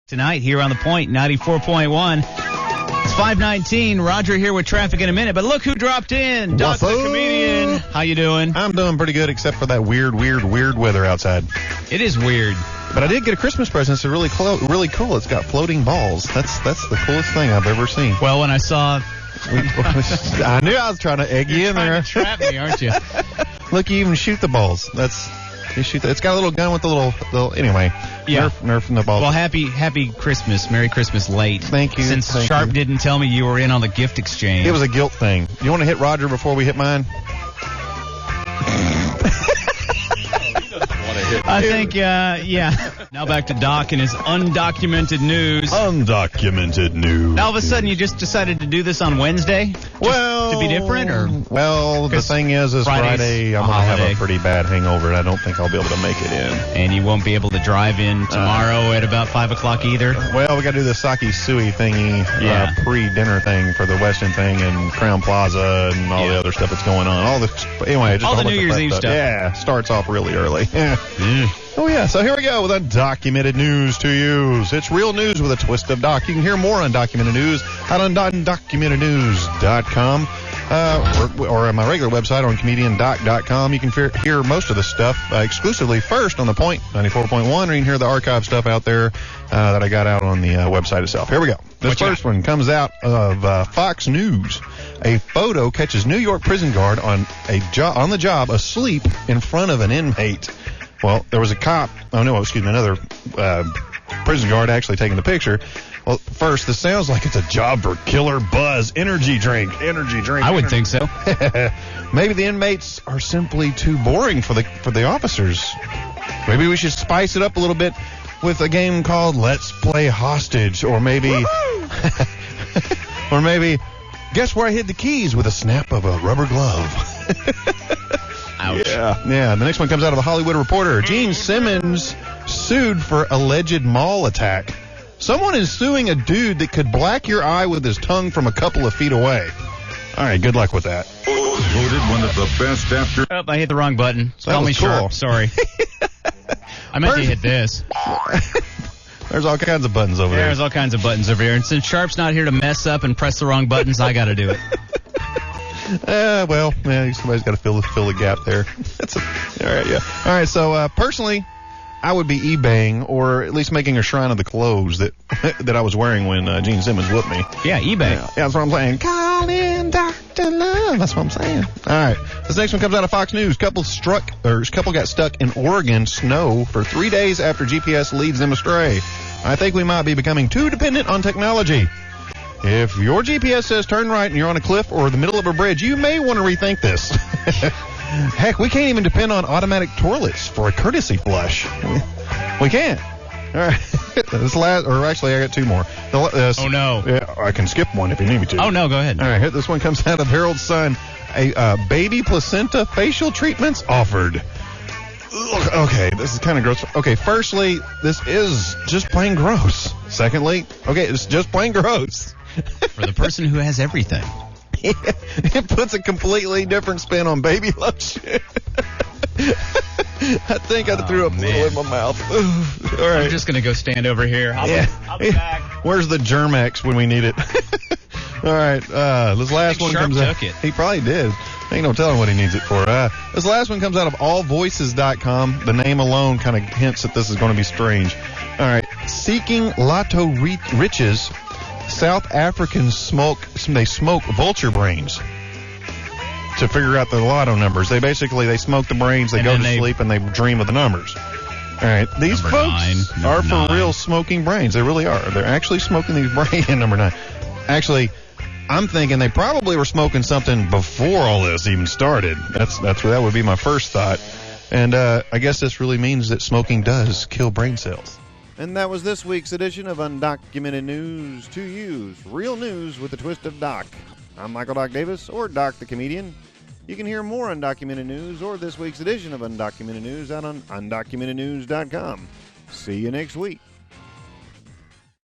Tonight here on The Point, 94.1. It's 5:19. Roger here with traffic in a minute. But look who dropped in. Doc the comedian. How you doing? I'm doing pretty good, except for that weird weather outside. It is weird. But I did get a Christmas present. It's really cool. It's got floating balls. That's the coolest thing I've ever seen. Well, when I saw... I knew I was trying to egg you in there. You're trying to trap me, aren't you? Look, you even shoot the balls. You shoot. It's got a little gun with a little anyway. Yeah. Nerf in the balls. Well, happy Christmas. Merry Christmas late. Thank you. Since Sharp didn't tell me you were in on the gift exchange. It was a guilt thing. You want to hit Roger before we hit mine? I think, yeah. Now back to Doc and his undocumented news. Undocumented news. Now all of a sudden you just decided to do this on Wednesday? Well, to be different, or? Well, the thing is Friday I'm going to have a pretty bad hangover, and I don't think I'll be able to make it in. And you won't be able to drive in tomorrow at about 5 o'clock either? Well, we got to do the sake sui thingy, pre-dinner thing for the Westin thing and Crown Plaza and all the other stuff that's going on. All the New Year's Eve stuff. Yeah, starts off really early. Oh, yeah. So here we go with undocumented news to use. It's real news with a twist of doc. You can hear more undocumented news at undocumentednews.com or on my regular website on comediandoc.com. You can hear most of the stuff exclusively first on The Point, 94.1, or you can hear the archive stuff out there that I got out on the website itself. Here we go. This first one comes out of Fox News. A photo catches New York prison guard on the job asleep in front of an inmate. Well, there was another prison guard actually taking the picture. Well, first, this sounds like it's a job for Killer Buzz energy drink. I would think so. Maybe the inmates are simply too boring for the officers. Maybe we should spice it up a little bit with a game called Let's Play Hostage, or maybe, guess where I hid the keys with a snap of a rubber glove. Ouch. Yeah. The next one comes out of the Hollywood Reporter. Gene Simmons sued for alleged mall attack. Someone is suing a dude that could black your eye with his tongue from a couple of feet away. All right, good luck with that. Voted one of the best after... Oh, I hit the wrong button. Call me Sharp. Sorry. I meant to hit this. There's all kinds of buttons over there. There's all kinds of buttons over here. And since Sharp's not here to mess up and press the wrong buttons, I got to do it. Somebody's got to fill the gap there. All right, yeah. All right, so personally, I would be eBaying, or at least making a shrine of the clothes that I was wearing when Gene Simmons whooped me. Yeah, eBay. Yeah, that's what I'm saying. Call in Dr. Love. That's what I'm saying. All right. This next one comes out of Fox News. Couple got stuck in Oregon snow for 3 days after GPS leads them astray. I think we might be becoming too dependent on technology. If your GPS says turn right and you're on a cliff or the middle of a bridge, you may want to rethink this. Heck, we can't even depend on automatic toilets for a courtesy flush. We can't. All right. I got two more. Oh, no. Yeah, I can skip one if you need me to. Oh, no, go ahead. All right, this one comes out of Herald Sun. Baby placenta facial treatments offered. Ugh, okay, this is kind of gross. Okay, firstly, this is just plain gross. Secondly, it's just plain gross. For the person who has everything. It puts a completely different spin on baby lotion. I think I threw up a little in my mouth. All right. I'm just going to go stand over here. I'll be back. Where's the Germex when we need it? All right. This last one comes out. He probably did. Ain't no telling what he needs it for. This last one comes out of allvoices.com. The name alone kind of hints that this is going to be strange. All right. Seeking lotto riches, South Africans smoke vulture brains to figure out the lotto numbers. They smoke the brains, they go to sleep, and they dream of the numbers. All right. These folks are for real smoking brains. They really are. They're actually smoking these brains. Number 9. Actually, I'm thinking they probably were smoking something before all this even started. That would be my first thought. And I guess this really means that smoking does kill brain cells. And that was this week's edition of Undocumented News to Use. Real news with a twist of Doc. I'm Michael Doc Davis, or Doc the Comedian. You can hear more undocumented news or this week's edition of Undocumented News out on undocumentednews.com. See you next week.